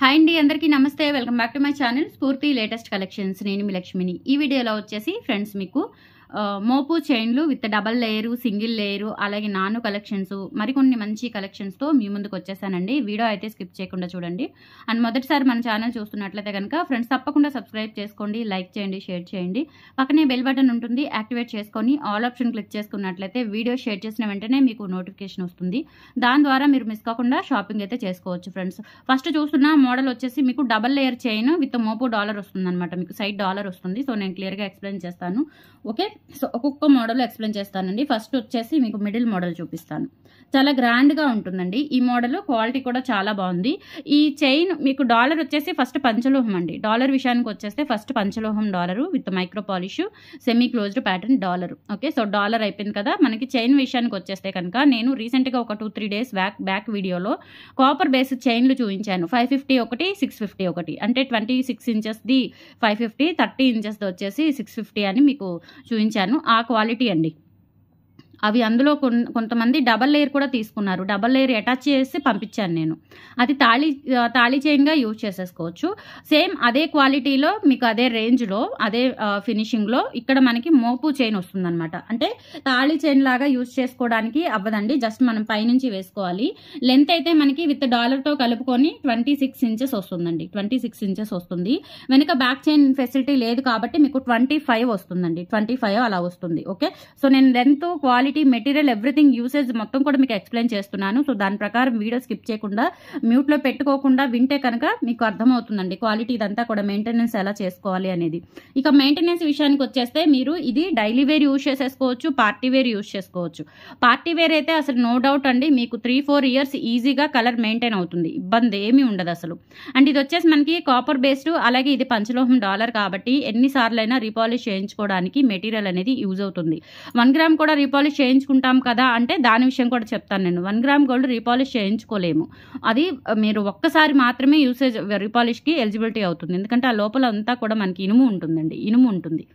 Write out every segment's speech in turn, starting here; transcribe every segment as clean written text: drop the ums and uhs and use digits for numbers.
Hi అండి, అందరికీ నమస్తే. Welcome back to my channel స్ఫూర్తి లేటెస్ట్ కలెక్షన్స్. నేను మీ లక్ష్మిని. ఈ వీడియోలో వచ్చేసి ఫ్రెండ్స్ మీకు మోపు చైన్లు with double layer, single layer, అలాగే నాను కలెక్షన్స్, మరికొన్ని మంచి కలెక్షన్స్తో మీ ముందుకు వచ్చేసానండి. వీడియో అయితే స్కిప్ చేయకుండా చూడండి. అండ్ మొదటిసారి మన ఛానల్ చూస్తున్నట్లయితే కనుక ఫ్రెండ్స్ తప్పకుండా సబ్స్క్రైబ్ చేసుకోండి, లైక్ చేయండి, షేర్ చేయండి. పక్కనే బెల్ బటన్ ఉంటుంది, యాక్టివేట్ చేసుకొని ఆల్ ఆప్షన్ క్లిక్ చేసుకున్నట్లయితే వీడియో షేర్ చేసిన వెంటనే మీకు నోటిఫికేషన్ వస్తుంది. దాని ద్వారా మీరు మిస్ కాకుండా షాపింగ్ అయితే చేసుకోవచ్చు ఫ్రెండ్స్. ఫస్ట్ చూస్తున్న మోడల్ వచ్చేసి మీకు డబల్ లేయర్ చైన్ విత్ మోపు డాలర్ వస్తుంది అనమాట. మీకు సైడ్ డాలర్ వస్తుంది. సో నేను క్లియర్గా ఎక్స్ప్లెయిన్ చేస్తాను. ఓకే, సో ఒక్కొక్క మోడల్ ఎక్స్ప్లెయిన్ చేస్తానండి. ఫస్ట్ వచ్చేసి మీకు మిడిల్ మోడల్ చూపిస్తాను. చాలా గ్రాండ్గా ఉంటుందండి ఈ మోడల్. క్వాలిటీ కూడా చాలా బాగుంది. ఈ చైన్ మీకు డాలర్ వచ్చేసి ఫస్ట్ పంచలోహం అండి. డాలర్ విషయానికి వచ్చేస్తే ఫస్ట్ పంచలోహం dollar with micro polish, semi closed pattern dollar. Okay, so dollar అయిపోయింది కదా. మనకి చైన్ విషయానికి వచ్చేస్తే కనుక నేను రీసెంట్గా ఒక 2-3 డేస్ బ్యాక్ వీడియోలో కాపర్ బేస్ చైన్లు చూపించాను. 550 ఒకటి, 650 ఒకటి, అంటే 26 ఇంచెస్ది 550, 30 ఇంచెస్ది వచ్చేసి 650 అని మీకు చూపించాను. ఆ క్వాలిటీ అండి అవి. అందులో కొంతమంది డబల్ లేయర్ కూడా తీసుకున్నారు. డబల్ లేయర్ అటాచ్ చేసి పంపించాను నేను. అది తాళీ చైన్గా యూజ్ చేసేసుకోవచ్చు. సేమ్ అదే క్వాలిటీలో మీకు అదే రేంజ్లో అదే ఫినిషింగ్లో ఇక్కడ మనకి మోపు చైన్ వస్తుందన్నమాట. అంటే తాళీ చైన్ లాగా యూజ్ చేసుకోవడానికి అవ్వదండి, జస్ట్ మనం పైనుంచి వేసుకోవాలి. లెంత్ అయితే మనకి విత్ డాలర్తో కలుపుకొని 26 ఇంచెస్ వస్తుందండి. 26 ఇంచెస్ వస్తుంది. వెనుక బ్యాక్ చైన్ ఫెసిలిటీ లేదు కాబట్టి మీకు 25 వస్తుందండి. 25 అలా వస్తుంది. ఓకే, సో నేను length, quality, material, everything usage మొత్తం కూడా మీకు ఎక్స్ప్లెయిన్ చేస్తున్నాను. సో దాని ప్రకారం వీడియో స్కిప్ చేయకుండా మ్యూట్లో పెట్టుకోకుండా వింటే కనుక మీకు అర్థమవుతుందండి క్వాలిటీ ఇదంతా కూడా మెయింటెనెన్స్ ఎలా చేసుకోవాలి అనేది. ఇక మెయింటెనెన్స్ విషయానికి వచ్చేస్తే మీరు ఇది డైలీ వేర్ యూజ్ చేసేసుకోవచ్చు, పార్టీ వేర్ యూజ్ చేసుకోవచ్చు. పార్టీ వేర్ అయితే అసలు నో డౌట్ అండి మీకు 3-4 ఇయర్స్ ఈజీగా కలర్ మెయింటైన్ అవుతుంది, ఇబ్బంది ఏమీ ఉండదు అసలు. అండ్ ఇది వచ్చేసి మనకి కాపర్ బేస్డ్, అలాగే ఇది పంచలోహం డాలర్ కాబట్టి ఎన్నిసార్లైనా రీపాలిష్ చేయించుకోవడానికి మెటీరియల్ అనేది యూజ్ అవుతుంది. 1 గ్రామ్ కూడా రీపాలిష్ చేయించుకుంటాం కదా అంటే దాని విషయం కూడా చెప్తాను నేను. 1 గ్రామ్ గోల్డ్ రీపాలిష్ చేయించుకోలేము. అది మీరు ఒక్కసారి మాత్రమే యూసేజ్ రీపాలిష్కి ఎలిజిబిలిటీ అవుతుంది. ఎందుకంటే ఆ లోపల అంతా కూడా మనకి ఇనుము ఉంటుందండి, ఇనుము ఉంటుంది.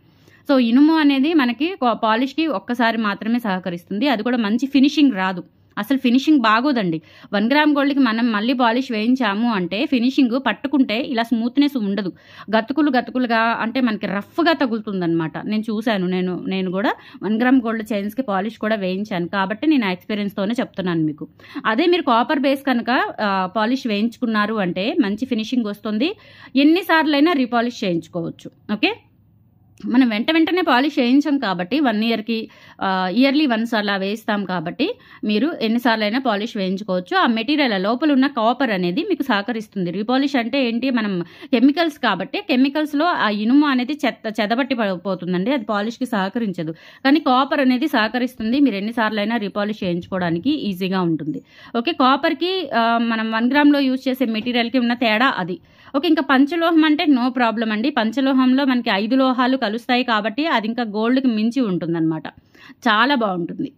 సో ఇనుము అనేది మనకి పాలిష్కి ఒక్కసారి మాత్రమే సహకరిస్తుంది. అది కూడా మంచి ఫినిషింగ్ రాదు, అసలు ఫినిషింగ్ బాగోదండి. 1 గ్రామ్ గోల్డ్కి మనం మళ్ళీ పాలిష్ వేయించాము అంటే ఫినిషింగ్ పట్టుకుంటే ఇలా స్మూత్నెస్ ఉండదు, గతుకులుగా అంటే మనకి రఫ్గా తగులుతుంది అనమాట. నేను చూశాను, నేను కూడా 1 గ్రామ్ గోల్డ్ చైన్స్కి పాలిష్ కూడా వేయించాను కాబట్టి నేను ఆ ఎక్స్పీరియన్స్తోనే చెప్తున్నాను మీకు. అదే మీరు కాపర్ బేస్ కనుక పాలిష్ వేయించుకున్నారు అంటే మంచి ఫినిషింగ్ వస్తుంది, ఎన్నిసార్లైనా రీపాలిష్ చేయించుకోవచ్చు. ఓకే, మనం వెంటనే పాలిష్ చేయించాం కాబట్టి 1 ఇయర్కి ఇయర్లీ వన్స్ అలా వేస్తాం కాబట్టి మీరు ఎన్నిసార్లైనా పాలిష్ వేయించుకోవచ్చు. ఆ మెటీరియల్ లోపల ఉన్న కాపర్ అనేది మీకు సహకరిస్తుంది. రీపాలిష్ అంటే ఏంటి, మనం కెమికల్స్ కాబట్టి కెమికల్స్లో ఆ ఇనుము అనేది చెదబట్టి పోతుందండి, అది పాలిష్కి సహకరించదు. కానీ కాపర్ అనేది సహకరిస్తుంది. మీరు ఎన్నిసార్లైనా రీపాలిష్ చేయించుకోవడానికి ఈజీగా ఉంటుంది. ఓకే, కాపర్కి మనం 1 గ్రామ్లో యూజ్ చేసే మెటీరియల్కి ఉన్న తేడా అది. ఓకే, ఇంకా పంచలోహం అంటే నో ప్రాబ్లం అండి. పంచలోహంలో మనకి 5 లోహాలు కలుస్తాయి కాబట్టి అది ఇంకా గోల్డ్కి మించి ఉంటుందన్నమాట, చాలా బాగుంటుంది.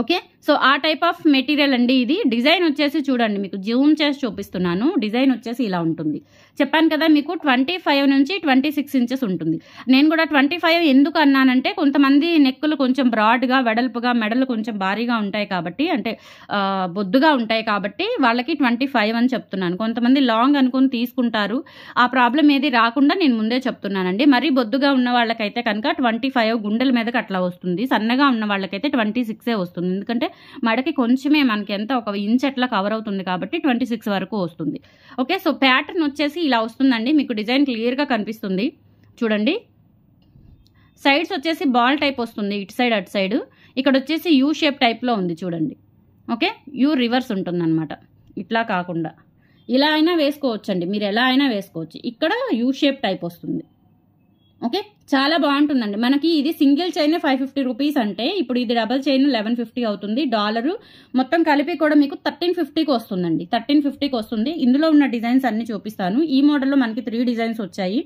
ఓకే, సో ఆ టైప్ ఆఫ్ మెటీరియల్ అండి ఇది. డిజైన్ వచ్చేసి చూడండి, మీకు జూమ్ చేసి చూపిస్తున్నాను. డిజైన్ వచ్చేసి ఇలా ఉంటుంది. చెప్పాను కదా మీకు 25 నుంచి 26 ఇంచెస్ ఉంటుంది. నేను కూడా 25 ఎందుకు అన్నానంటే కొంతమంది నెక్కులు కొంచెం బ్రాడ్గా, వెడల్పుగా, మెడలు కొంచెం భారీగా ఉంటాయి కాబట్టి, అంటే బొద్దుగా ఉంటాయి కాబట్టి వాళ్ళకి 25 అని చెప్తున్నాను. కొంతమంది లాంగ్ అనుకుని తీసుకుంటారు. ఆ ప్రాబ్లం ఏది రాకుండా నేను ముందే చెప్తున్నానండి. మరీ బొద్దుగా ఉన్న వాళ్ళకైతే కనుక 25 గుండెల మీదకి అట్లా వస్తుంది. సన్నగా ఉన్న వాళ్ళకైతే 26 వస్తుంది. ఎందుకంటే మడకి కొంచెమే మనకి ఎంత 1 ఇంచ్ అట్లా కవర్ అవుతుంది కాబట్టి 26 వరకు వస్తుంది. ఓకే, సో ప్యాటర్న్ వచ్చేసి ఇలా వస్తుందండి. మీకు డిజైన్ క్లియర్గా కనిపిస్తుంది చూడండి. సైడ్స్ వచ్చేసి బాల్ టైప్ వస్తుంది, ఇటు సైడ్ అటు సైడ్. ఇక్కడ వచ్చేసి యూ షేప్ టైప్లో ఉంది చూడండి. ఓకే, యూ రివర్స్ ఉంటుందన్నమాట, ఇట్లా కాకుండా ఇలా అయినా వేసుకోవచ్చండి, మీరు ఎలా అయినా వేసుకోవచ్చు. ఇక్కడ యూ షేప్ టైప్ వస్తుంది. ఓకే, చాలా బాగుంటుందండి. మనకి ఇది సింగిల్ చైన్ 550 రూపీస్ అంటే ఇప్పుడు ఇది డబల్ చైన్ 1150 అవుతుంది. డాలరు మొత్తం కలిపి కూడా మీకు 1350కి వస్తుందండి. 1350కి వస్తుంది. ఇందులో ఉన్న డిజైన్స్ అన్ని చూపిస్తాను. ఈ మోడల్లో మనకి 3 డిజైన్స్ వచ్చాయి.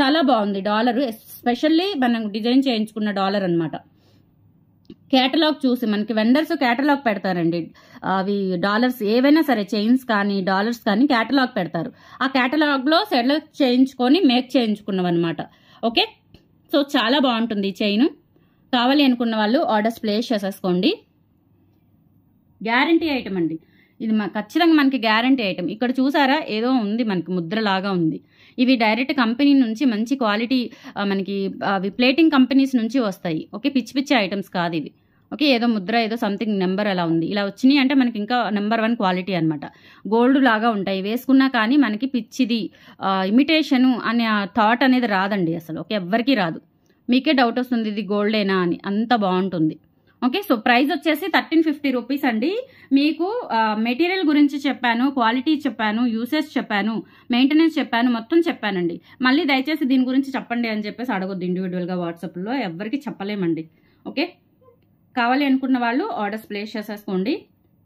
చాలా బాగుంది డాలరు, ఎస్పెషల్లీ మనం డిజైన్ చేయించుకున్న డాలర్ అనమాట. కేటలాగ్ చూసి మనకి వెండర్స్ కేటలాగ్ పెడతారండి. అవి డాలర్స్ ఏవైనా సరే, చైన్స్ కానీ డాలర్స్ కానీ కేటలాగ్ పెడతారు. ఆ కేటలాగ్లో సెలెక్ట్ చేయించుకొని మేక్ చేయించుకున్నాం. ఓకే, సో చాలా బాగుంటుంది ఈ చైన్. కావాలి అనుకున్న వాళ్ళు ఆర్డర్స్ ప్లేస్ చేసేసుకోండి. గ్యారంటీ ఐటమ్ అండి. ఇది ఖచ్చితంగా మనకి గ్యారంటీ ఐటమ్. ఇక్కడ చూసారా ఏదో ఉంది మనకి ముద్రలాగా ఉంది. ఇవి డైరెక్ట్ కంపెనీ నుంచి మంచి క్వాలిటీ మనకి అవి ప్లేటింగ్ కంపెనీస్ నుంచి వస్తాయి. ఓకే, పిచ్చి పిచ్చి ఐటమ్స్ కాదు ఇవి. ఓకే, ఏదో ముద్ర ఏదో సంథింగ్ నెంబర్ అలా ఉంది. ఇలా వచ్చినాయి అంటే మనకి ఇంకా నెంబర్ 1 క్వాలిటీ అనమాట. గోల్డ్ లాగా ఉంటాయి, వేసుకున్నా కానీ మనకి పిచ్చిది ఇమిటేషను అనే థాట్ అనేది రాదండి అసలు. ఓకే, ఎవ్వరికీ రాదు. మీకే డౌట్ వస్తుంది ఇది గోల్డేనా అని, అంత బాగుంటుంది. ఓకే, సో ప్రైస్ వచ్చేసి 1350 రూపీస్ అండి. మీకు మెటీరియల్ గురించి చెప్పాను, క్వాలిటీ చెప్పాను, యూసేజ్ చెప్పాను, మెయింటెనెన్స్ చెప్పాను, మొత్తం చెప్పానండి. మళ్ళీ దయచేసి దీని గురించి చెప్పండి అని చెప్పేసి అడగొద్దు ఇండివిజువల్గా వాట్సాప్లో, ఎవరికి చెప్పలేమండి. ఓకే, కావాలి అనుకున్న వాళ్ళు ఆర్డర్స్ ప్లేస్ చేసేసుకోండి.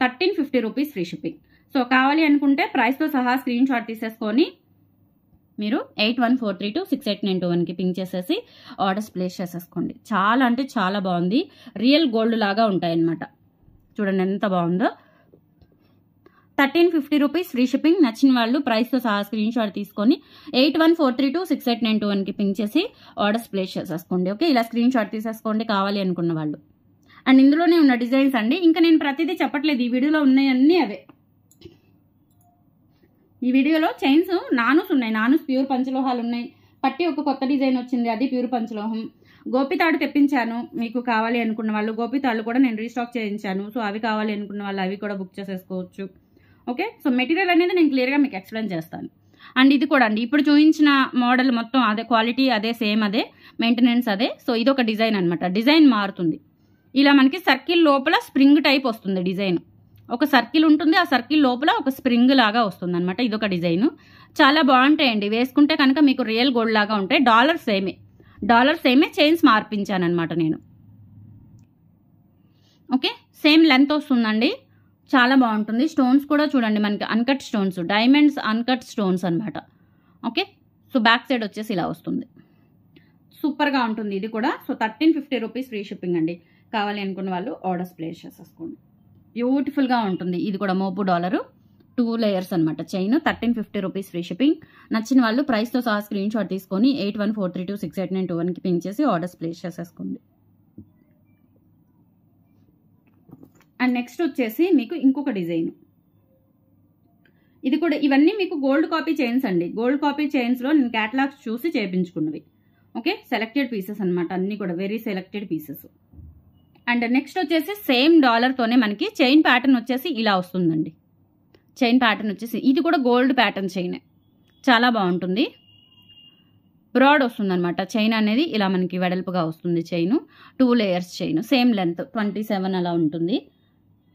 1350 రూపీస్ ఫ్రీ షిప్పింగ్. సో కావాలి అనుకుంటే ప్రైస్తో సహా స్క్రీన్ షాట్ తీసేసుకొని మీరు 8143268921కి పింక్ చేసేసి ఆర్డర్స్ ప్లేస్ చేసేసుకోండి. చాలా అంటే చాలా బాగుంది, రియల్ గోల్డ్ లాగా ఉంటాయన్నమాట. చూడండి ఎంత బాగుందో. 1350 రూపీస్ ఫ్రీ షిప్పింగ్. నచ్చిన వాళ్ళు ప్రైస్తో సహా స్క్రీన్ షాట్ తీసుకొని 8143268921కి పింక్ చేసి ఆర్డర్స్ ప్లేస్ చేసేసుకోండి. ఓకే, ఇలా స్క్రీన్ షాట్ తీసేసుకోండి కావాలి అనుకున్న వాళ్ళు. అండ్ ఇందులోనే ఉన్న డిజైన్స్ అండి, ఇంకా నేను ప్రతిదీ చెప్పట్లేదు, ఈ వీడియోలో ఉన్నాయన్నీ అవే. ఈ వీడియోలో చైన్స్ నానుస్ ఉన్నాయి, నానుస్ ప్యూర్ పంచలోహాలు ఉన్నాయి. పట్టి ఒక కొత్త డిజైన్ వచ్చింది, అది ప్యూర్ పంచలోహం. గోపితాడు తెప్పించాను, మీకు కావాలి అనుకున్న వాళ్ళు. గోపితాళ్ళు కూడా నేను రీస్టాక్ చేయించాను. సో అవి కావాలి అనుకున్న వాళ్ళు అవి కూడా బుక్ చేసేసుకోవచ్చు. ఓకే, సో మెటీరియల్ అనేది నేను క్లియర్గా మీకు ఎక్స్ప్లెయిన్ చేస్తాను. అండ్ ఇది కూడా అండి, ఇప్పుడు చూపించిన మోడల్ మొత్తం అదే క్వాలిటీ, అదే సేమ్, అదే మెయింటెనెన్స్ అదే. సో ఇది ఒక డిజైన్ అనమాట, డిజైన్ మారుతుంది. ఇలా మనకి సర్కిల్ లోపల స్ప్రింగ్ టైప్ వస్తుంది డిజైన్. ఒక సర్కిల్ ఉంటుంది, ఆ సర్కిల్ లోపల ఒక స్ప్రింగ్ లాగా వస్తుంది అనమాట. ఇదొక డిజైన్. చాలా బాగుంటాయండి, వేసుకుంటే కనుక మీకు రియల్ గోల్డ్ లాగా ఉంటాయి. డాలర్ సేమే చైన్స్ మార్పించాను అనమాట నేను. ఓకే, సేమ్ లెంత్ వస్తుందండి, చాలా బాగుంటుంది. స్టోన్స్ కూడా చూడండి మనకి uncut stones, diamonds uncut stones అనమాట. ఓకే, సో బ్యాక్ సైడ్ వచ్చేసి ఇలా వస్తుంది, సూపర్గా ఉంటుంది ఇది కూడా. సో 1350 రూపీస్ ఫ్రీ షిప్పింగ్ అండి. కావాలి అనుకున్న వాళ్ళు ఆర్డర్స్ ప్లేస్ చేసేసుకోండి. బ్యూటిఫుల్గా ఉంటుంది. ఇది కూడా మోపు డాలరు 2 లేయర్స్ అనమాట చైన్. 1350 rupees free shipping. నచ్చిన వాళ్ళు ప్రైస్తో సహా స్క్రీన్ షాట్ తీసుకొని 8143268921కి పింక్ చేసి ఆర్డర్స్ ప్లేస్ చేసేసుకోండి. అండ్ నెక్స్ట్ వచ్చేసి మీకు ఇంకొక డిజైన్. ఇది కూడా, ఇవన్నీ మీకు గోల్డ్ కాపీ చైన్స్ అండి. గోల్డ్ కాపీ చైన్స్లో నేను క్యాటలాగ్స్ చూసి చేయించుకున్నవి. ఓకే, సెలెక్టెడ్ పీసెస్ అనమాట, అన్నీ కూడా very selected pieces. And next వచ్చేసి సేమ్ డాలర్తోనే మనకి చైన్ ప్యాటర్న్ వచ్చేసి ఇలా వస్తుందండి. చైన్ ప్యాటర్న్ వచ్చేసి ఇది కూడా గోల్డ్ ప్యాటర్న్ చైన్, చాలా బాగుంటుంది. బ్రాడ్ వస్తుంది అనమాట చైన్ అనేది, ఇలా మనకి వెడల్పుగా వస్తుంది chain. 2 layers chain, same length 27 అలా ఉంటుంది,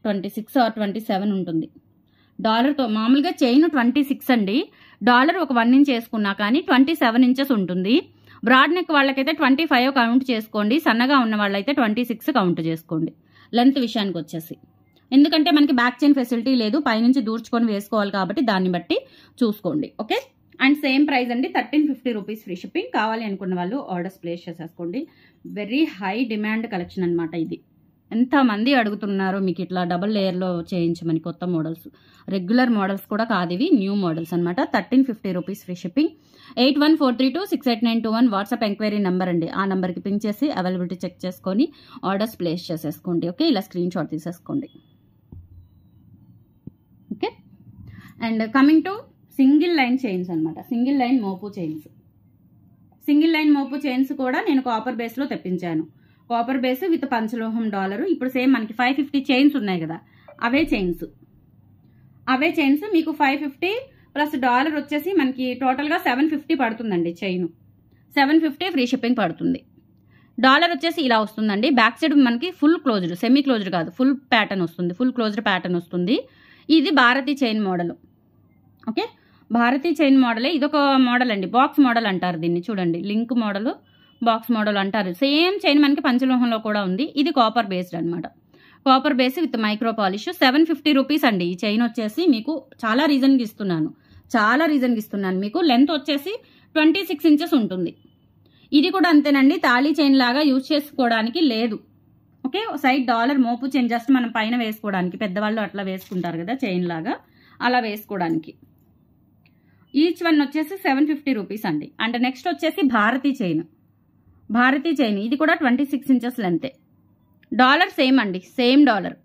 26 or 27 ఉంటుంది. డాలర్తో మామూలుగా చైన్ 26 అండి. డాలర్ ఒక 1 ఇంచ్ వేసుకున్నా కానీ 27 ఇంచెస్ ఉంటుంది. బ్రాడ్ నెక్ వాళ్ళకైతే 25 కౌంట్ చేసుకోండి, సన్నగా ఉన్న వాళ్ళైతే 26 కౌంట్ చేసుకోండి లెంత్ విషయానికి వచ్చేసి. ఎందుకంటే మనకి బ్యాక్ చైన్ ఫెసిలిటీ లేదు, పైనుంచి దూర్చుకొని వేసుకోవాలి కాబట్టి దాన్ని బట్టి చూసుకోండి. ఓకే, అండ్ సేమ్ ప్రైస్ అండి, 1350 రూపీస్ ఫ్రీ షిప్పింగ్. కావాలి అనుకున్న వాళ్ళు ఆర్డర్స్ ప్లేస్ చేసేసుకోండి. వెరీ హై డిమాండ్ కలెక్షన్ అనమాట ఇది. ఎంతమంది అడుగుతున్నారు మీకు ఇట్లా డబల్ లేయర్లో చేయించమని కొత్త మోడల్స్. రెగ్యులర్ మోడల్స్ కూడా కాదు ఇవి, న్యూ మోడల్స్ అనమాట. 1350 rupees free shipping. 8143268921 WhatsApp enquiry number అండి. ఆ నెంబర్కి పింక్ చేసి అవైలబిలిటీ చెక్ చేసుకొని ఆర్డర్స్ ప్లేస్ చేసేసుకోండి. ఓకే, ఇలా స్క్రీన్ షాట్ తీసేసుకోండి. Okay, and coming to single line chains అనమాట. సింగిల్ లైన్ మోపు చైన్స్. సింగిల్ లైన్ మోపు చైన్స్ కూడా నేను కాపర్ బేస్లో తెప్పించాను. కాపర్ బేస్ విత్ పంచలోహం డాలరు. ఇప్పుడు సేమ్ మనకి 550 చైన్స్ ఉన్నాయి కదా, అవే చైన్స్ మీకు 550 ప్లస్ డాలర్ వచ్చేసి మనకి టోటల్గా 750 పడుతుందండి. చైన్ 750 ఫ్రీ షిప్పింగ్ పడుతుంది. డాలర్ వచ్చేసి ఇలా వస్తుందండి. బ్యాక్ సైడ్ మనకి ఫుల్ క్లోజ్డ్, సెమీ క్లోజ్డ్ కాదు, ఫుల్ ప్యాటర్న్ వస్తుంది, ఫుల్ క్లోజ్డ్ ప్యాటర్న్ వస్తుంది. ఇది Bharati chain model. Okay, Bharati chain మోడలే. ఇదొక మోడల్ అండి, బాక్స్ మోడల్ అంటారు దీన్ని. చూడండి, లింక్ మోడల్, బాక్స్ మోడల్ అంటారు. సేమ్ చైన్ మనకి పంచలోహంలో కూడా ఉంది. ఇది కాపర్ బేస్డ్ అనమాట. Copper base with micro polish. 750 rupees అండి. ఈ చైన్ వచ్చేసి మీకు చాలా రీజన్కి ఇస్తున్నాను, మీకు. లెంత్ వచ్చేసి 26 ఇంచెస్ ఉంటుంది. ఇది కూడా అంతేనండి, తాళీ చైన్ లాగా యూజ్ చేసుకోవడానికి లేదు. ఓకే, సైడ్ డాలర్ మోపు చైన్ జస్ట్ మనం పైన వేసుకోవడానికి, పెద్దవాళ్ళు అట్లా వేసుకుంటారు కదా చైన్ లాగా, అలా వేసుకోవడానికి. ఈచ్ వన్ వచ్చేసి 750 రూపీస్ అండి. అండ్ నెక్స్ట్ వచ్చేసి భారతీ చైన్. ఇది కూడా 26 ఇంచెస్ లెంతే. డాలర్ సేమ్ అండి, same dollar,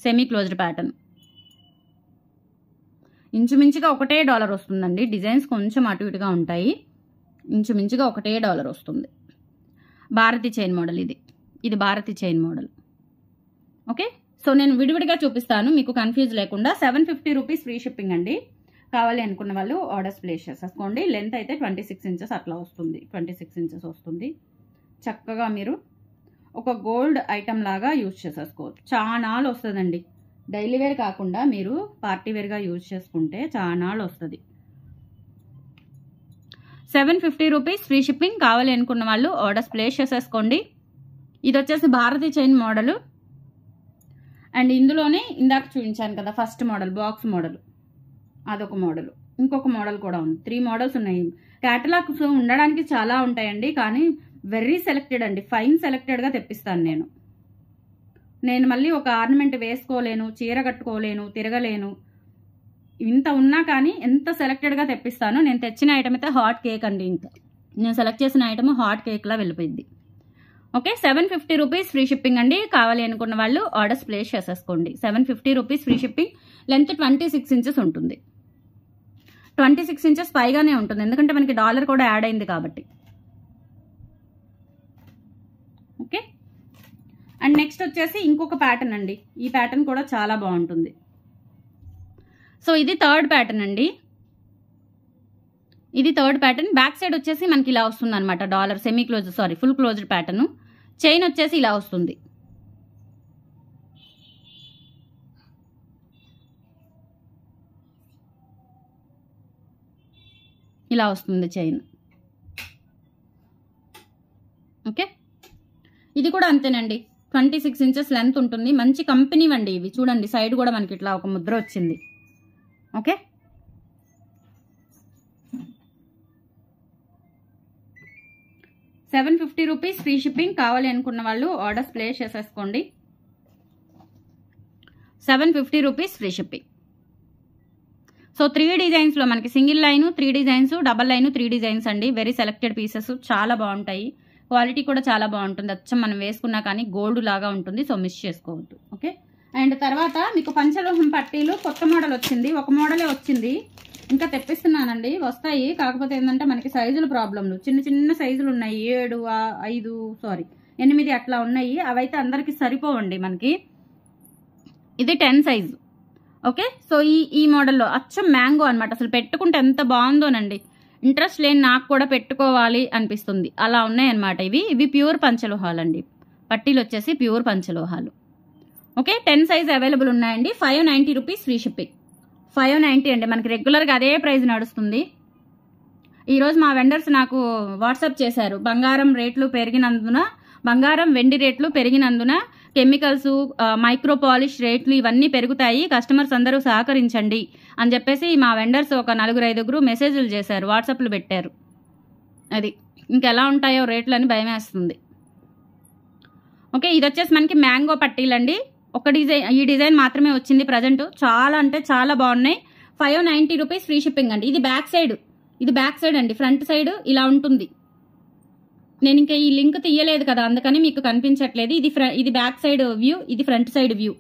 semi closed pattern. ఇంచుమించుగా $1 వస్తుందండి. డిజైన్స్ కొంచెం అటు ఇటుగా ఉంటాయి. ఇంచుమించుగా $1 వస్తుంది. భారతి చైన్ మోడల్ ఇది Bharati chain model. Okay, so నేను విడివిడిగా చూపిస్తాను మీకు కన్ఫ్యూజ్ లేకుండా. 750 రూపీస్ ఫ్రీ షిప్పింగ్ అండి. కావాలి అనుకున్న వాళ్ళు ఆర్డర్స్ ప్లేస్ చేసేసుకోండి. లెంత్ అయితే 26 ఇంచెస్ అట్లా వస్తుంది. 26 ఇంచెస్ వస్తుంది. చక్కగా మీరు ఒక గోల్డ్ ఐటమ్ లాగా యూజ్ చేసేసుకోవచ్చు. చానాలు వస్తుందండి. డైలీ వేర్ కాకుండా మీరు పార్టీ వేర్గా యూజ్ చేసుకుంటే చానాలు వస్తుంది. 750 రూపీస్ ఫ్రీ షిప్పింగ్. కావాలి అనుకున్న వాళ్ళు ఆర్డర్స్ ప్లేస్ చేసేసుకోండి. ఇది వచ్చేసి భారతి చైన్ మోడల్. అండ్ ఇందులోనే ఇందాక చూపించాను కదా ఫస్ట్ మోడల్, బాక్స్ మోడల్, అదొక మోడల్. ఇంకొక మోడల్ కూడా ఉంది. 3 మోడల్స్ ఉన్నాయి. క్యాటలాగ్స్ ఉండడానికి చాలా ఉంటాయండి, కానీ వెరీ సెలెక్టెడ్ అండి. ఫైన్ సెలెక్టెడ్గా తెప్పిస్తాను నేను మళ్ళీ ఒక ఆర్నమెంట్ వేసుకోలేను, చీర కట్టుకోలేను, తిరగలేను. ఇంత ఉన్నా కానీ ఎంత సెలెక్టెడ్గా తెప్పిస్తాను. నేను తెచ్చిన ఐటమ్ అయితే హాట్ కేక్ అండి. ఇంకా నేను సెలెక్ట్ చేసిన ఐటమ్ హాట్ కేక్లా వెళ్ళిపోయింది. ఓకే, 750 రూపీస్ ఫ్రీ షిప్పింగ్ అండి. కావాలి అనుకున్న వాళ్ళు ఆర్డర్స్ ప్లేస్ చేసేసుకోండి. 750 rupees free shipping. Length 26 inches ఉంటుంది. 26 ఇంచెస్ పైగానే ఉంటుంది, ఎందుకంటే మనకి డాలర్ కూడా యాడ్ అయింది కాబట్టి. ఓకే, అండ్ నెక్స్ట్ వచ్చేసి ఇంకొక ప్యాటర్న్ అండి. ఈ ప్యాటర్న్ కూడా చాలా బాగుంటుంది. సో ఇది థర్డ్ ప్యాటర్న్ అండి. ఇది థర్డ్ ప్యాటర్న్. బ్యాక్ సైడ్ వచ్చేసి మనకి ఇలా వస్తుంది అనమాట. Dollar semi close, sorry full closed pattern. Chain వచ్చేసి ఇలా వస్తుంది. ఇలా వస్తుంది చైన్. ఓకే, ఇది కూడా అంతేనండి. 26 ఇంచెస్ లెంత్ ఉంటుంది. మంచి కంపెనీ అండి ఇవి. చూడండి సైడ్ కూడా మనకి ఇట్లా ఒక ముద్ర వచ్చింది. Okay, $750 rupees free shipping. కావాలి అనుకున్న వాళ్ళు ఆర్డర్స్ ప్లేస్ చేసేసుకోండి. 750 రూపీస్ ఫ్రీ షిప్పింగ్. సో 3 డిజైన్స్లో మనకి single line, 3 designs, double line, 3 designs అండి. వెరీ సెలెక్టెడ్ పీసెస్, చాలా బాగుంటాయి. క్వాలిటీ కూడా చాలా బాగుంటుంది. అచ్చం మనం వేసుకున్నా కానీ గోల్డ్ లాగా ఉంటుంది. సో మిస్ చేసుకోవద్దు. ఓకే, అండ్ తర్వాత మీకు పంచలోహం పట్టీలు కొత్త మోడల్ వచ్చింది. ఒక మోడలే వచ్చింది, ఇంకా తెప్పిస్తున్నానండి. వస్తాయి, కాకపోతే ఏంటంటే మనకి సైజుల ప్రాబ్లంలు. చిన్న చిన్న సైజులు ఉన్నాయి. 7, 5, 8 అట్లా ఉన్నాయి. అవైతే అందరికి సరిపోవండి మనకి. ఇది 10 సైజు. ఓకే, సో ఈ మోడల్లో అచ్చం మ్యాంగో అనమాట. అసలు పెట్టుకుంటే ఎంత బాగుందోనండి. ఇంట్రెస్ట్ లేని నాకు కూడా పెట్టుకోవాలి అనిపిస్తుంది. అలా ఉన్నాయన్నమాట. ఇవి ప్యూర్ పంచలోహాలు అండి. పట్టీలు వచ్చేసి ప్యూర్ పంచలోహాలు. ఓకే, 10 సైజ్ అవైలబుల్ ఉన్నాయండి. 590 రూపీస్ ఫ్రీ షిప్పింగ్. 590 అండి. మనకి రెగ్యులర్గా అదే ప్రైస్ నడుస్తుంది. ఈరోజు మా వెండర్స్ నాకు వాట్సాప్ చేశారు. బంగారం వెండి రేట్లు పెరిగినందున కెమికల్స్, మైక్రో పాలిష్ రేట్లు ఇవన్నీ పెరుగుతాయి, కస్టమర్స్ అందరూ సహకరించండి అని చెప్పేసి మా వెండర్స్ ఒక 4-5 మెసేజ్లు చేశారు, వాట్సాప్లు పెట్టారు. అది ఇంకెలా ఉంటాయో రేట్లు అని భయమేస్తుంది. ఓకే, ఇది వచ్చేసి మనకి మ్యాంగో పట్టీలండి. ఒక డిజైన్, ఈ డిజైన్ మాత్రమే వచ్చింది ప్రజెంట్. చాలా అంటే చాలా బాగున్నాయి. 590 రూపీస్ ఫ్రీ షిప్పింగ్ అండి. ఇది బ్యాక్ సైడ్ అండి. ఫ్రంట్ సైడ్ ఇలా ఉంటుంది. నేను ఇంకా ఈ లింక్ తీయలేదు కదా, అందుకని మీకు కనిపించట్లేదు. ఇది బ్యాక్ సైడ్ వ్యూ, ఇది front side view.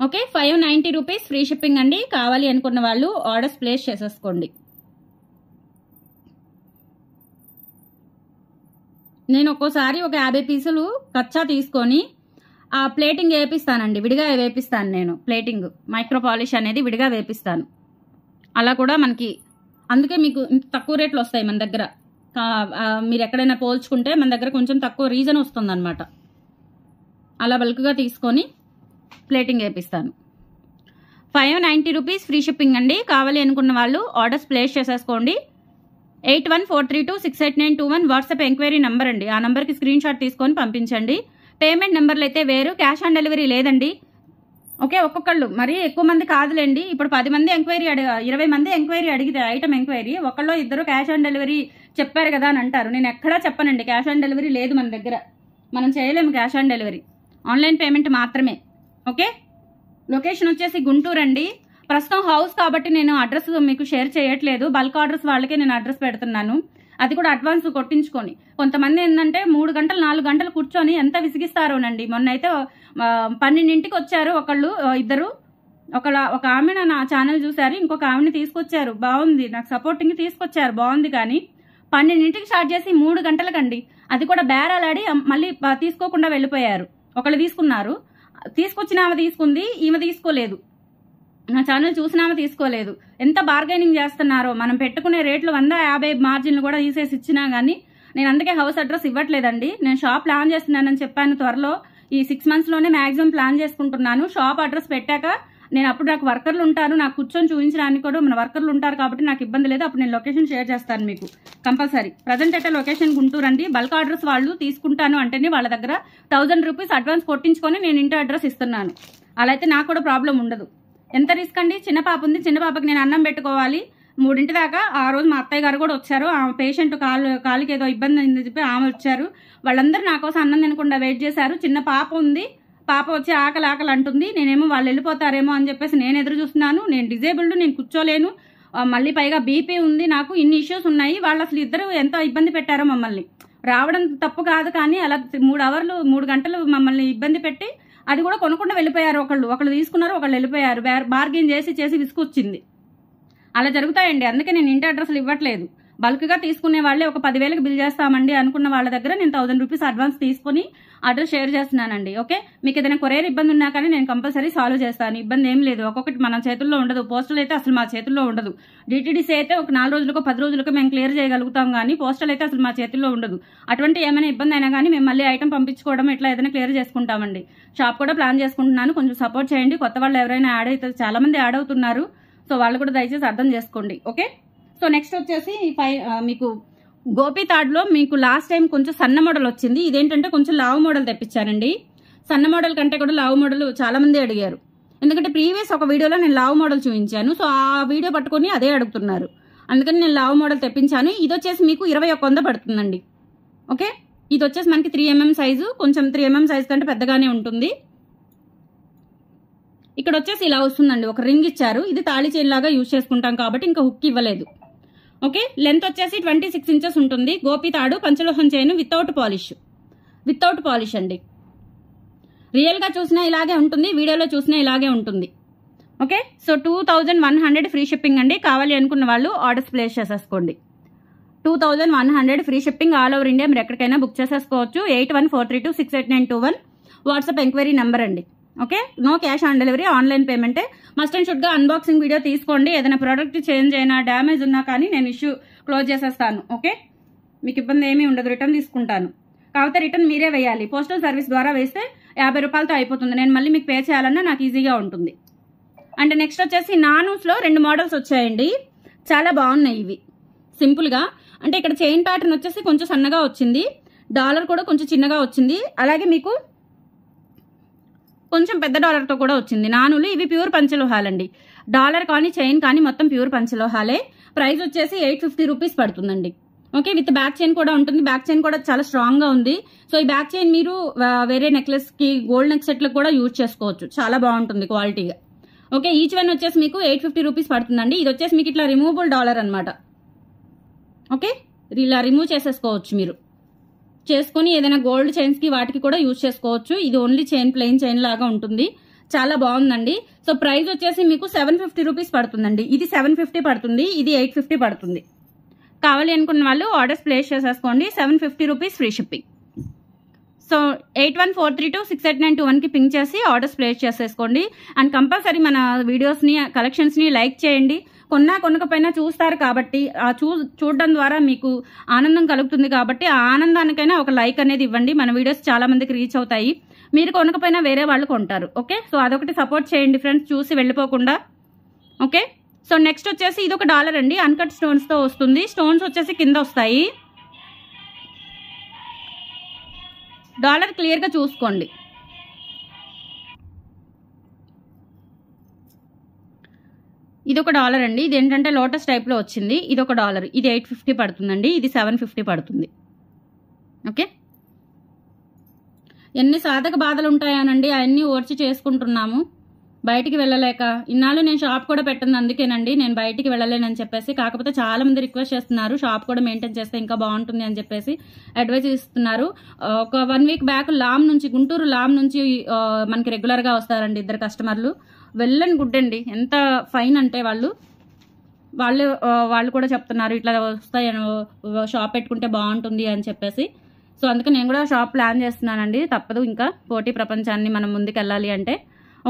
Okay, 590 rupees free shipping అండి. కావాలి అనుకున్న వాళ్ళు ఆర్డర్స్ ప్లేస్ చేసేసుకోండి. నేను ఒక్కోసారి ఒక 50 పీసులు కచ్చా తీసుకొని ఆ ప్లేటింగ్ వేపిస్తానండి. విడిగా వేపిస్తాను నేను. ప్లేటింగ్ మైక్రో పాలిష్ అనేది విడిగా వేపిస్తాను. అలా కూడా మనకి, అందుకే మీకు తక్కువ రేట్లు వస్తాయి మన దగ్గర. మీరు ఎక్కడైనా పోల్చుకుంటే మన దగ్గర కొంచెం తక్కువ రీజన్ వస్తుందన్నమాట. అలా బల్క్గా తీసుకొని ప్లేటింగ్ వేపిస్తాను. 590 రూపీస్ ఫ్రీ షిప్పింగ్ అండి. కావాలి అనుకున్న వాళ్ళు ఆర్డర్స్ ప్లేస్ చేసేసుకోండి. 8143268921 వాట్సాప్ ఎంక్వైరీ నెంబర్ అండి. ఆ నెంబర్కి స్క్రీన్ షాట్ తీసుకొని పంపించండి. పేమెంట్ నెంబర్లు అయితే వేరు, క్యాష్ ఆన్ డెలివరీ లేదండి. ఓకే, ఒక్కొక్కళ్ళు మరీ ఎక్కువ మంది కాదులేండి. ఇప్పుడు 10 మంది ఎంక్వైరీ 20 మంది ఎంక్వైరీ అడిగితే ఐటమ్ ఎంక్వైరీ ఒకళ్ళు ఇద్దరు క్యాష్ ఆన్ డెలివరీ చెప్పారు కదా అని అంటారు. నేను ఎక్కడా చెప్పనండి క్యాష్ ఆన్ డెలివరీ లేదు మన దగ్గర. మనం చేయలేము cash on delivery, online payment మాత్రమే. ఓకే, లొకేషన్ వచ్చేసి గుంటూరు అండి. ప్రస్తుతం హౌస్ కాబట్టి నేను అడ్రస్ మీకు షేర్ చేయట్లేదు. బల్క్ ఆర్డర్స్ వాళ్ళకే నేను అడ్రస్ పెడుతున్నాను. అది కూడా అడ్వాన్స్ కొట్టించుకొని. కొంతమంది ఏంటంటే 3 గంటలు 4 గంటలు కూర్చొని ఎంత విసిగిస్తారోనండి. మొన్న అయితే 12ంటికి వచ్చారు ఒకళ్ళు, ఇద్దరు ఒక ఆమె నా ఛానల్ చూసారు, ఇంకొక ఆమెని తీసుకొచ్చారు, బాగుంది, నాకు సపోర్టింగ్ తీసుకొచ్చారు, బాగుంది. కానీ 12ంటికి స్టార్ట్ చేసి 3 గంటలకండి, అది కూడా బేరాలాడి మళ్ళీ తీసుకోకుండా వెళ్ళిపోయారు. ఒకళ్ళు తీసుకున్నారు, తీసుకొచ్చిన ఆమె తీసుకుంది, ఈమె తీసుకోలేదు. నా ఛానల్ చూసిన ఆమె తీసుకోలేదు. ఎంత బార్గెనింగ్ చేస్తున్నారో. మనం పెట్టుకునే రేట్లు 150 మార్జిన్లు కూడా తీసేసి ఇచ్చినా కానీ నేను అందుకే హౌస్ అడ్రస్ ఇవ్వట్లేదండి. నేను షాప్ ప్లాన్ చేస్తున్నానని చెప్పాను, త్వరలో ఈ 6 monthsలోనే మ్యాక్సిమం ప్లాన్ చేసుకుంటున్నాను. షాప్ అడ్రస్ పెట్టాక నేను అప్పుడు నాకు వర్కర్లు ఉంటారు, నాకు కూర్చొని చూపించడానికి కూడా మన వర్కర్లు ఉంటారు కాబట్టి నాకు ఇబ్బంది లేదు. అప్పుడు నేను లొకేషన్ షేర్ చేస్తాను మీకు కంపల్సరీ. ప్రజెంట్ అయితే లొకేషన్ గుంటూరు అండి. బల్క్ ఆర్డర్స్ వాళ్ళు తీసుకుంటాను అంటేనే వాళ్ళ దగ్గర 1000 రూపీస్ అడ్వాన్స్ కొట్టించుకొని నేను ఇంటి అడ్రస్ ఇస్తున్నాను. అలా అయితే నాకు కూడా ప్రాబ్లం ఉండదు. ఎంత రిస్క్ అండి. చిన్న పాప ఉంది, చిన్న పాపకి నేను అన్నం పెట్టుకోవాలి 3 దాకా. ఆ రోజు మా అత్తయ్య గారు కూడా వచ్చారు, ఆ పేషెంట్ కాలుకి ఏదో ఇబ్బంది అయిందని చెప్పి ఆమె వచ్చారు. వాళ్ళందరూ నా కోసం అన్నం తినకుండా వెయిట్ చేశారు. చిన్న పాప ఉంది, పాప వచ్చి ఆకలి అంటుంది. నేనేమో వాళ్ళు వెళ్ళిపోతారేమో అని చెప్పేసి నేను ఎదురు చూస్తున్నాను. నేను డిజేబుల్డ్, నేను కూర్చోలేను, మళ్ళీ పైగా బీపీ ఉంది, నాకు ఇన్ని ఇష్యూస్ ఉన్నాయి. వాళ్ళు అసలు ఇద్దరు ఎంతో ఇబ్బంది పెట్టారో మమ్మల్ని. రావడం తప్పు కాదు కానీ అలా 3 గంటలు మమ్మల్ని ఇబ్బంది పెట్టి అది కూడా కొనకుండా వెళ్ళిపోయారు. ఒకళ్ళు తీసుకున్నారు, ఒకళ్ళు వెళ్ళిపోయారు. బార్గెన్ చేసి విసుకొచ్చింది. అలా జరుగుతాయండి. అందుకే నేను ఇంటి అడ్రస్లు ఇవ్వట్లేదు. బల్క్గా తీసుకునే వాళ్ళే ఒక 10,000కి బిల్ చేస్తామండి అనుకున్న వాళ్ళ దగ్గర నేను 1000 రూపీస్ అడ్వాన్స్ తీసుకుని అడ్రస్ షేర్ చేస్తున్నానండి. ఓకే, మీకు ఏదైనా కొరియర్ ఇబ్బంది ఉన్నా కానీ నేను కంపల్సరీ సాల్వ్ చేస్తాను. ఇబ్బంది ఏం లేదు. ఒక్కొక్కటి మన చేతుల్లో ఉండదు. పోస్టల్ అయితే అసలు మా చేతుల్లో ఉండదు. డిటిడిసి అయితే ఒక 4 రోజులకో 10 రోజులకో మేము క్లియర్ చేయగలుగుతాం కానీ పోస్టల్ అయితే అసలు మా చేతుల్లో ఉండదు. అటువంటి ఏమైనా ఇబ్బంది అయినా కానీ మేము మళ్ళీ ఐటమ్ పంపించుకోవడం ఇట్లా ఏదైనా క్లియర్ చేసుకుంటామండి. షాప్ కూడా ప్లాన్ చేసుకుంటున్నాను, కొంచెం సపోర్ట్ చేయండి. కొత్త వాళ్ళు ఎవరైనా యాడ్ అవుతారు, చాలా మంది యాడ్ అవుతున్నారు. సో వాళ్ళు కూడా దయచేసి అర్థం చేసుకోండి. ఓకే, సో నెక్స్ట్ వచ్చేసి మీకు గోపి తాడ్లో మీకు లాస్ట్ టైం కొంచెం సన్న మోడల్ వచ్చింది. ఇదేంటంటే కొంచెం లావు మోడల్ తెప్పించానండి. సన్న మోడల్ కంటే కూడా లావు మోడల్ చాలా మంది అడిగారు. ఎందుకంటే ప్రీవియస్ ఒక వీడియోలో నేను లావు మోడల్ చూపించాను. సో ఆ వీడియో పట్టుకొని అదే అడుగుతున్నారు, అందుకని నేను లావు మోడల్ తెప్పించాను. ఇది వచ్చేసి మీకు 2100 పడుతుందండి. ఓకే, ఇది వచ్చేసి మనకి 3mm సైజు, కొంచెం 3mm సైజు కంటే పెద్దగానే ఉంటుంది. ఇక్కడ వచ్చేసి ఇలా వస్తుందండి, ఒక రింగ్ ఇచ్చారు. ఇది తాళి చైన్ లాగా యూజ్ చేసుకుంటాం కాబట్టి ఇంకా హుక్ ఇవ్వలేదు. ఓకే, లెంత్ వచ్చేసి 26 ఇంచెస్ ఉంటుంది. గోపి తాడు పంచలోహం చైన్ వితౌట్ పాలిష్ అండి. రియల్గా చూసినా ఇలాగే ఉంటుంది, వీడియోలో చూసినా ఇలాగే ఉంటుంది. ఓకే, సో 2100 ఫ్రీ షిప్పింగ్ అండి. కావాలి అనుకున్న వాళ్ళు ఆర్డర్స్ ప్లేస్ చేసేసుకోండి. 2100 free shipping all over India. మీరు ఎక్కడికైనా బుక్ చేసేసుకోవచ్చు. 8143268921 వాట్సాప్ ఎంక్వైరీ నెంబర్ అండి. Okay, no cash on delivery, online పేమెంటే. మస్ట్ అండ్ షుడ్గా అన్బాక్సింగ్ వీడియో తీసుకోండి. ఏదైనా ప్రోడక్ట్ చేంజ్ అయినా డ్యామేజ్ ఉన్నా కానీ నేను ఇష్యూ క్లోజ్ చేసేస్తాను. ఓకే, మీకు ఇబ్బంది ఏమీ ఉండదు, రిటర్న్ తీసుకుంటాను. కాకపోతే రిటర్న్ మీరే వేయాలి. పోస్టల్ సర్వీస్ ద్వారా వేస్తే 50 రూపాయలతో అయిపోతుంది. నేను మళ్ళీ మీకు పే చేయాలన్నా నాకు ఈజీగా ఉంటుంది. అండ్ నెక్స్ట్ వచ్చేసి నానూస్లో 2 మోడల్స్ వచ్చాయండి. చాలా బాగున్నాయి ఇవి. సింపుల్గా అంటే ఇక్కడ చైన్ ప్యాటర్న్ వచ్చేసి కొంచెం సన్నగా వచ్చింది, డాలర్ కూడా కొంచెం చిన్నగా వచ్చింది, అలాగే మీకు కొంచెం పెద్ద డాలర్తో కూడా వచ్చింది. నానులు ఇవి ప్యూర్ పంచలోహాలండి. డాలర్ కానీ చైన్ కానీ మొత్తం ప్యూర్ పంచలోహాలే. ప్రైస్ వచ్చేసి 850 రూపీస్ పడుతుందండి. ఓకే, విత్ బ్యాక్ చైన్ కూడా ఉంటుంది. బ్యాక్ చైన్ కూడా చాలా స్ట్రాంగ్గా ఉంది. సో ఈ బ్యాక్ చైన్ మీరు వేరే నెక్లెస్కి, గోల్డ్ నెక్ సెట్లకు కూడా యూజ్ చేసుకోవచ్చు. చాలా బాగుంటుంది క్వాలిటీగా. ఓకే, ఈచ్ వన్ వచ్చేసి మీకు 850 రూపీస్ పడుతుందండి. ఇది వచ్చేసి మీకు ఇట్లా రిమూవబుల్ డాలర్ అనమాట. ఓకే, ఇలా రిమూవ్ చేసేసుకోవచ్చు మీరు. చేసుకుని ఏదైనా గోల్డ్ చైన్స్కి వాటికి కూడా యూజ్ చేసుకోవచ్చు. ఇది ఓన్లీ చైన్, ప్లెయిన్ చైన్ లాగా ఉంటుంది. చాలా బాగుందండి. సో ప్రైస్ వచ్చేసి మీకు 750 రూపీస్ పడుతుందండి. ఇది 750 పడుతుంది, ఇది 850 పడుతుంది. కావాలి అనుకున్న వాళ్ళు ఆర్డర్స్ ప్లేస్ చేసేసుకోండి. 750 రూపీస్ ఫ్రీ షిప్పింగ్. సో 8143268921కి పింక్ చేసి ఆర్డర్స్ ప్లేస్ చేసేసుకోండి. అండ్ కంపల్సరీ మన వీడియోస్ని, కలెక్షన్స్ని లైక్ చేయండి. కొనకపోయినా చూస్తారు కాబట్టి చూడడం ద్వారా మీకు ఆనందం కలుగుతుంది కాబట్టి ఆ ఆనందానికైనా ఒక లైక్ అనేది ఇవ్వండి. మన వీడియోస్ చాలా మందికి రీచ్ అవుతాయి. మీరు కొనకపోయినా వేరే వాళ్ళు కొంటారు. ఓకే, సో అదొకటి సపోర్ట్ చేయండి ఫ్రెండ్స్, చూసి వెళ్ళిపోకుండా. ఓకే, సో నెక్స్ట్ వచ్చేసి ఇది ఒక డాలర్ అండి. అన్కట్ స్టోన్స్తో వస్తుంది. స్టోన్స్ వచ్చేసి కింద వస్తాయి. డాలర్ క్లియర్గా చూసుకోండి. ఇది ఒక డాలర్ అండి. ఇది ఏంటంటే లోటస్ టైప్లో వచ్చింది. ఇది ఒక డాలర్. ఇది 850 పడుతుందండి. ఇది 750 పడుతుంది. ఓకే, ఎన్ని సాధక బాధలు ఉంటాయానండి, అవన్నీ ఓర్చి చేసుకుంటున్నాము. బయటికి వెళ్ళలేక ఇన్నాళ్ళు నేను షాప్ కూడా పెట్టింది అందుకేనండి, నేను బయటికి వెళ్ళలేనని చెప్పేసి. కాకపోతే చాలా మంది రిక్వెస్ట్ చేస్తున్నారు షాప్ కూడా మెయింటైన్ చేస్తే ఇంకా బాగుంటుంది అని చెప్పేసి అడ్వైజ్ ఇస్తున్నారు. ఒక 1 వీక్ బ్యాక్ గుంటూరు లామ్ నుంచి మనకి రెగ్యులర్గా వస్తారండి 2 కస్టమర్లు. వెల్ అండ్ గుడ్ అండి. ఎంత ఫైన్ అంటే వాళ్ళు కూడా చెప్తున్నారు ఇట్లా వస్తాయి, షాప్ పెట్టుకుంటే బాగుంటుంది అని చెప్పేసి. సో అందుకే నేను కూడా షాప్ ప్లాన్ చేస్తున్నానండి. తప్పదు, ఇంకా పోటీ ప్రపంచాన్ని మనం ముందుకు వెళ్ళాలి అంటే.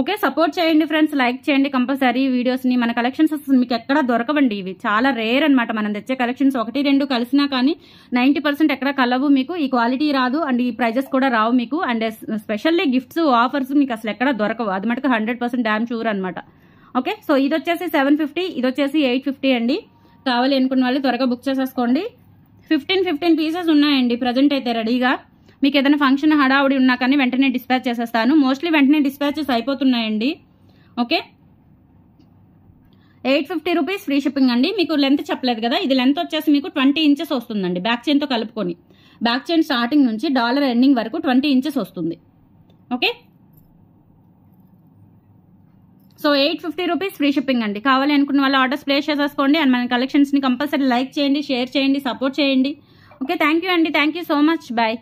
ఓకే, సపోర్ట్ చేయండి ఫ్రెండ్స్, లైక్ చేయండి కంపల్సరీ వీడియోస్ని. మన కలెక్షన్స్ మీకు ఎక్కడ దొరకవండి, ఇవి చాలా రేర్ అనమాట. మనం తెచ్చే కలెక్షన్స్ 1-2 కలిసినా కానీ 90% ఎక్కడ కలవు మీకు. ఈ క్వాలిటీ రాదు అండ్ ఈ ప్రైజెస్ కూడా రావు మీకు. అండ్ స్పెషల్లీ గిఫ్ట్స్ ఆఫర్స్ మీకు అసలు ఎక్కడ దొరకవు, అది మటుకు 100% డ్యామ్ షూర్ అనమాట. ఓకే, సో ఇది వచ్చేసి 750, ఇది వచ్చేసి 850 అండి. కావాలి అనుకున్న వాళ్ళు త్వరగా బుక్ చేసేసుకోండి. 15 పీసెస్ ఉన్నాయండి ప్రజెంట్ అయితే రెడీగా. మీకు ఏదైనా ఫంక్షన్ హడావుడి ఉన్నా కానీ వెంటనే డిస్పాచ్ చేసేస్తాను. మోస్ట్లీ వెంటనే డిస్పాచెస్ అయిపోతున్నాయండి. ఓకే, 850 రూపీస్ ఫ్రీ షిప్పింగ్ అండి. మీకు లెంత్ చెప్పలేదు కదా, ఇది లెంత్ వచ్చేసి మీకు 20 ఇంచెస్ వస్తుందండి. బ్యాక్ చైన్తో కలుపుకొని, బ్యాక్ చైన్ స్టార్టింగ్ నుంచి డాలర్ ఎండింగ్ వరకు 20 ఇంచెస్ వస్తుంది. Okay, so 850 rupees free shipping అండి. కావాలి అనుకున్న వాళ్ళు ఆర్డర్స్ ప్లేస్ చేసేసుకోండి. అండ్ మన కలెక్షన్స్ని కంపల్సరీ లైక్ చేయండి, షేర్ చేయండి, సపోర్ట్ చేయండి. ఓకే, థ్యాంక్ యూ అండి, thank you so much, bye.